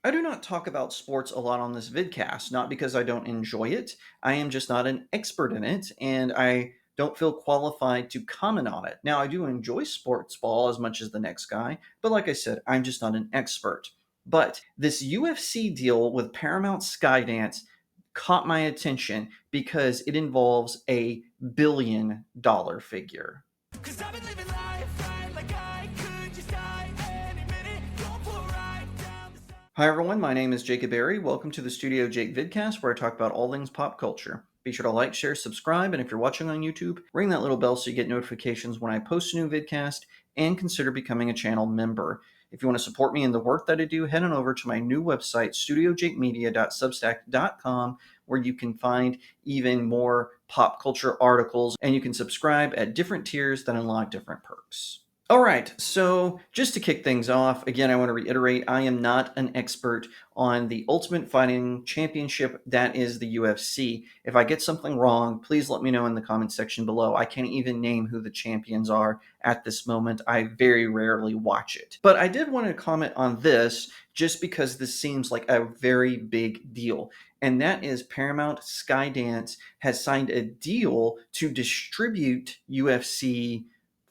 I do not talk about sports a lot on this vidcast, not because I don't enjoy it. I am just not an expert in it, and I don't feel qualified to comment on it. Now, I do enjoy sports ball as much as the next guy, but like I said, I'm just not an expert. But this UFC deal with Paramount Skydance caught my attention because it involves a $1 billion figure. 'Cause I've been living life right like I could just die any minute. Going for a ride down the side. Hi everyone, my name is Jacob Berry. Welcome to the StudioJake vidcast where I talk about all things pop culture. Be sure to like, share, subscribe, and if you're watching on YouTube, ring that little bell so you get notifications when I post a new vidcast, and consider becoming a channel member. If you want to support me in the work that I do, head on over to my new website, studiojakemedia.substack.com, where you can find even more pop culture articles, and you can subscribe at different tiers that unlock different perks. All right, so just to kick things off, again, I want to reiterate I am not an expert on the Ultimate Fighting Championship that is the UFC. If I get something wrong, please let me know in the comment section below. I can't even name who the champions are at this moment. I very rarely watch it. But I did want to comment on this just because this seems like a very big deal. And that is Paramount Skydance has signed a deal to distribute UFC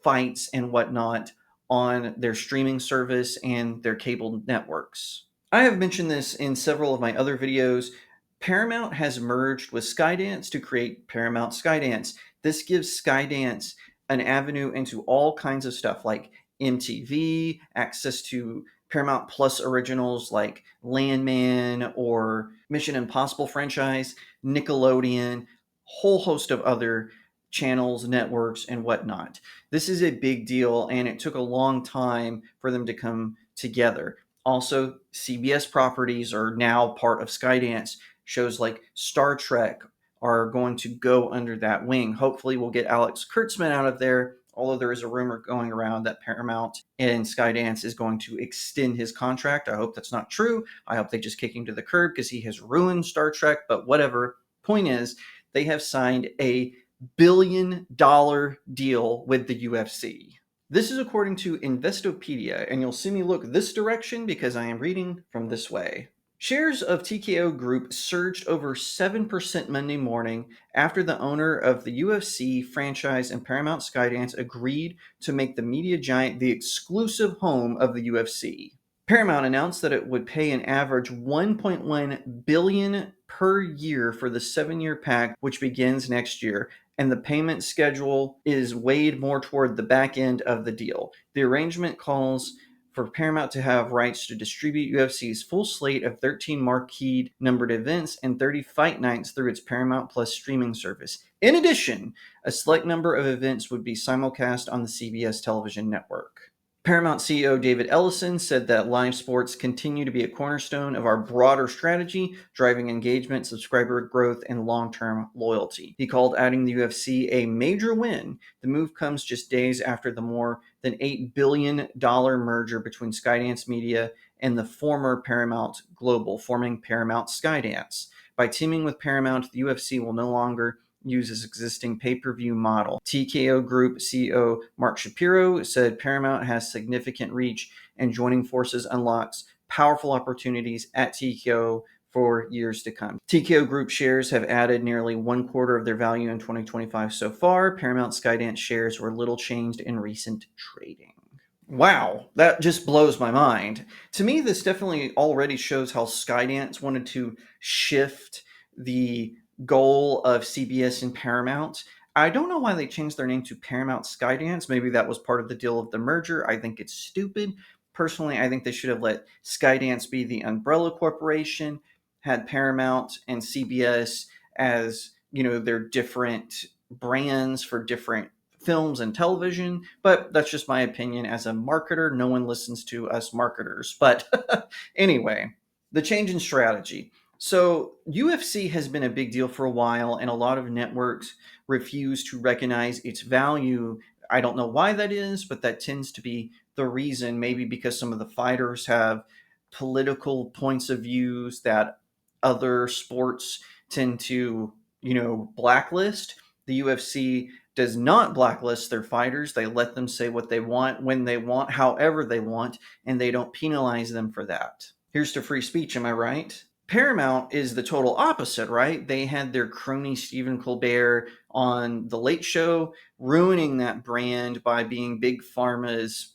fights and whatnot on their streaming service and their cable networks. I have mentioned this in several of my other videos. Paramount has merged with Skydance to create Paramount Skydance. This gives Skydance an avenue into all kinds of stuff like MTV, access to Paramount Plus originals like Landman or Mission Impossible franchise, Nickelodeon, whole host of other channels, networks, and whatnot. This is a big deal, and it took a long time for them to come together. Also, CBS properties are now part of Skydance. Shows like Star Trek are going to go under that wing. Hopefully, we'll get Alex Kurtzman out of there, although there is a rumor going around that Paramount and Skydance is going to extend his contract. I hope that's not true. I hope they just kick him to the curb because he has ruined Star Trek, but whatever. Point is, they have signed a $1 billion deal with the UFC. This is according to Investopedia, and you'll see me look this direction because I am reading from this way. Shares of TKO Group surged over 7% Monday morning after the owner of the UFC franchise and Paramount Skydance agreed to make the media giant the exclusive home of the UFC. Paramount announced that it would pay an average $1.1 billion per year for the 7-year pact, which begins next year, and the payment schedule is weighed more toward the back end of the deal. The arrangement calls for Paramount to have rights to distribute UFC's full slate of 13 marquee numbered events and 30 fight nights through its Paramount Plus streaming service. In addition, a select number of events would be simulcast on the CBS television network. Paramount CEO David Ellison said that live sports continue to be a cornerstone of our broader strategy, driving engagement, subscriber growth, and long-term loyalty. He called adding the UFC a major win. The move comes just days after the more than $8 billion merger between Skydance Media and the former Paramount Global, forming Paramount Skydance. By teaming with Paramount, the UFC will no longer use its existing pay-per-view model. TKO Group CEO Mark Shapiro said Paramount has significant reach and joining forces unlocks powerful opportunities at TKO for years to come. TKO Group shares have added nearly 1/4 of their value in 2025 so far. Paramount Skydance shares were little changed in recent trading. Wow, that just blows my mind. To me, this definitely already shows how Skydance wanted to shift the goal of CBS and Paramount. I don't know why they changed their name to Paramount Skydance. Maybe that was part of the deal of the merger. I think it's stupid. Personally, I think they should have let Skydance be the umbrella corporation, had Paramount and CBS as, their different brands for different films and television, but that's just my opinion as a marketer. No one listens to us marketers. But anyway, the change in strategy. So UFC has been a big deal for a while, and a lot of networks refuse to recognize its value. I don't know why that is, but that tends to be the reason, maybe because some of the fighters have political points of views that other sports tend to, blacklist. The UFC does not blacklist their fighters. They let them say what they want, when they want, however they want, and they don't penalize them for that. Here's to free speech, am I right? Paramount is the total opposite, right? They had their crony Stephen Colbert on The Late Show, ruining that brand by being Big Pharma's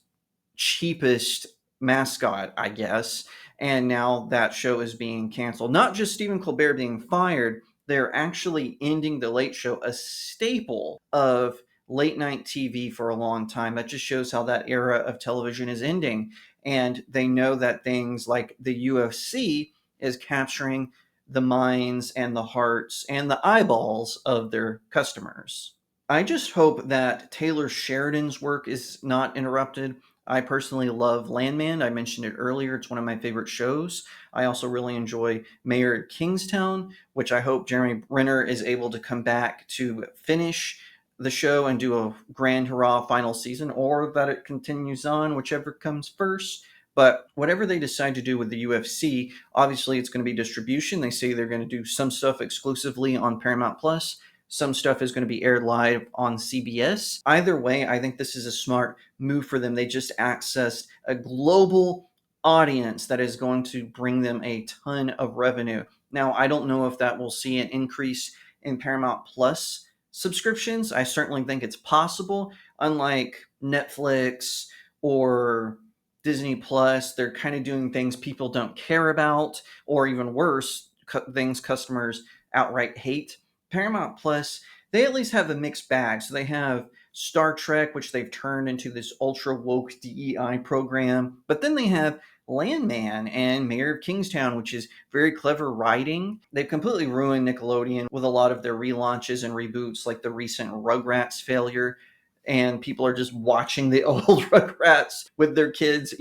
cheapest mascot, I guess. And now that show is being canceled. Not just Stephen Colbert being fired, they're actually ending The Late Show, a staple of late night TV for a long time. That just shows how that era of television is ending. And they know that things like the UFC is capturing the minds and the hearts and the eyeballs of their customers. I just hope that Taylor Sheridan's work is not interrupted. I personally love Landman. I mentioned it earlier. It's one of my favorite shows. I also really enjoy Mayor of Kingstown, which I hope Jeremy Renner is able to come back to finish the show and do a grand hurrah final season, or that it continues on, whichever comes first. But whatever they decide to do with the UFC, obviously it's going to be distribution. They say they're going to do some stuff exclusively on Paramount Plus. Some stuff is going to be aired live on CBS. Either way, I think this is a smart move for them. They just accessed a global audience that is going to bring them a ton of revenue. Now, I don't know if that will see an increase in Paramount Plus subscriptions. I certainly think it's possible. Unlike Netflix or Disney Plus, they're kind of doing things people don't care about, or even worse, things customers outright hate. Paramount Plus, they at least have a mixed bag. So they have Star Trek, which they've turned into this ultra woke DEI program. But then they have Landman and Mayor of Kingstown, which is very clever writing. They've completely ruined Nickelodeon with a lot of their relaunches and reboots, like the recent Rugrats failure. And people are just watching the old Rugrats with their kids.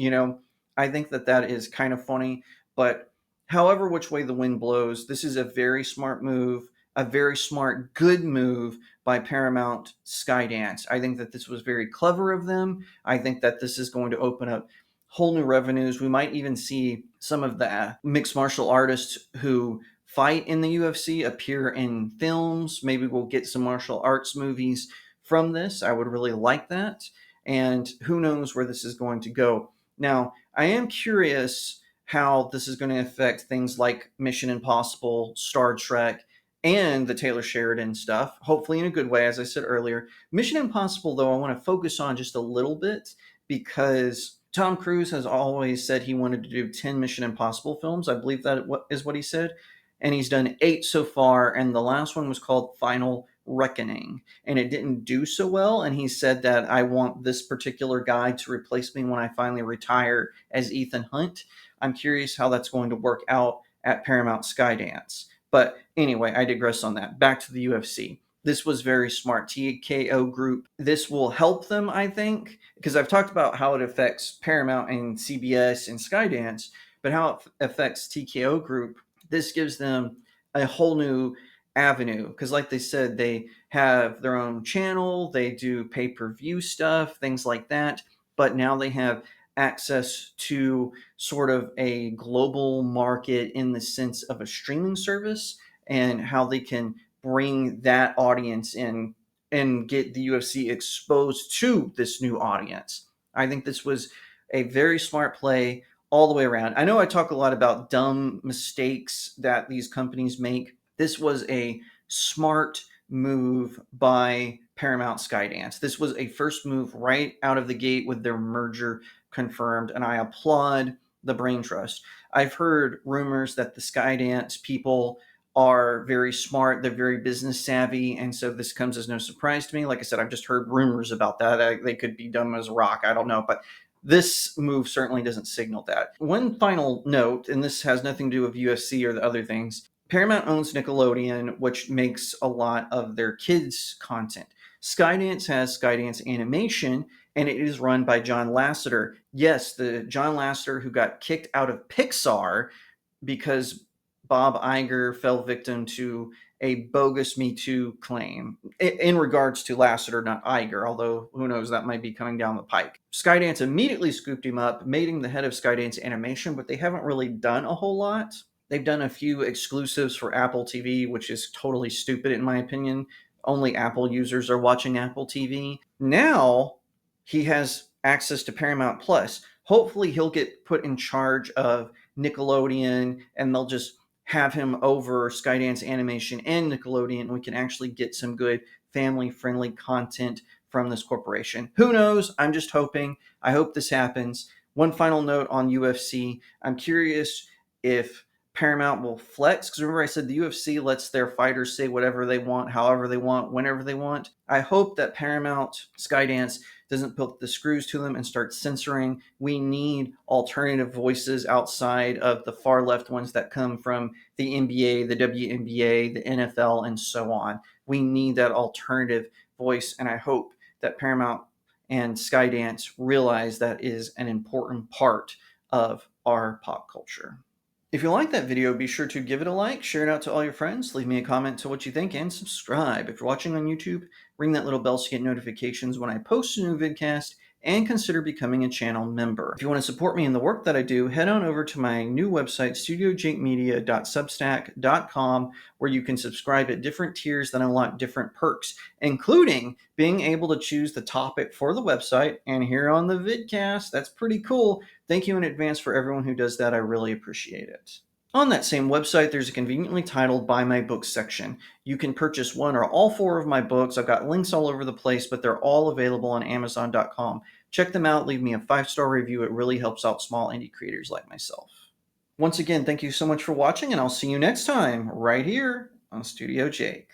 I think that that is kind of funny. But however, which way the wind blows, this is a very smart move, a very smart, good move by Paramount Skydance. I think that this was very clever of them. I think that this is going to open up whole new revenues. We might even see some of the mixed martial artists who fight in the UFC appear in films. Maybe we'll get some martial arts movies from this. I would really like that. And who knows where this is going to go. Now, I am curious how this is going to affect things like Mission Impossible, Star Trek, and the Taylor Sheridan stuff, hopefully in a good way, as I said earlier. Mission Impossible, though, I want to focus on just a little bit because Tom Cruise has always said he wanted to do 10 Mission Impossible films. I believe that is what he said. And he's done 8 so far, and the last one was called Final Reckoning, and it didn't do so well. And he said that I want this particular guy to replace me when I finally retire as Ethan Hunt. I'm curious how that's going to work out at Paramount Skydance. But anyway, I digress on that. Back to the UFC. This was very smart. TKO Group. This will help them, I think, because I've talked about how it affects Paramount and CBS and Skydance, but how it affects TKO Group. This gives them a whole new avenue because, like they said, they have their own channel. They do pay-per-view stuff, things like that. But now they have access to sort of a global market in the sense of a streaming service, and how they can bring that audience in and get the UFC exposed to this new audience. I think this was a very smart play all the way around. I know I talk a lot about dumb mistakes that these companies make. This was a smart move by Paramount Skydance. This was a first move right out of the gate with their merger confirmed, and I applaud the brain trust. I've heard rumors that the Skydance people are very smart, they're very business savvy, and so this comes as no surprise to me. Like I said, I've just heard rumors about that. They could be dumb as a rock, I don't know, but this move certainly doesn't signal that. One final note, and this has nothing to do with UFC or the other things. Paramount owns Nickelodeon, which makes a lot of their kids' content. Skydance has Skydance Animation, and it is run by John Lasseter. Yes, the John Lasseter who got kicked out of Pixar because Bob Iger fell victim to a bogus Me Too claim in regards to Lasseter, not Iger, although who knows, that might be coming down the pike. Skydance immediately scooped him up, made him the head of Skydance Animation, but they haven't really done a whole lot. They've done a few exclusives for Apple TV, which is totally stupid in my opinion. Only Apple users are watching Apple TV. Now he has access to Paramount Plus. Hopefully he'll get put in charge of Nickelodeon, and they'll just have him over Skydance Animation and Nickelodeon, and we can actually get some good family-friendly content from this corporation. Who knows? I'm just hoping. I hope this happens. One final note on UFC. I'm curious if Paramount will flex, because remember I said the UFC lets their fighters say whatever they want, however they want, whenever they want. I hope that Paramount Skydance doesn't put the screws to them and start censoring. We need alternative voices outside of the far left ones that come from the NBA, the WNBA, the NFL, and so on. We need that alternative voice, and I hope that Paramount and Skydance realize that is an important part of our pop culture. If you like that video, be sure to give it a like, share it out to all your friends, leave me a comment to what you think, and subscribe. If you're watching on YouTube, ring that little bell so you get notifications when I post a new vidcast, and consider becoming a channel member. If you want to support me in the work that I do, head on over to my new website, studiojakemedia.substack.com, where you can subscribe at different tiers that unlock different perks, including being able to choose the topic for the website and here on the vidcast. That's pretty cool. Thank you in advance for everyone who does that. I really appreciate it. On that same website, there's a conveniently titled Buy My Books section. You can purchase one or all four of my books. I've got links all over the place, but they're all available on Amazon.com. Check them out. Leave me a 5-star review. It really helps out small indie creators like myself. Once again, thank you so much for watching, and I'll see you next time right here on Studio Jake.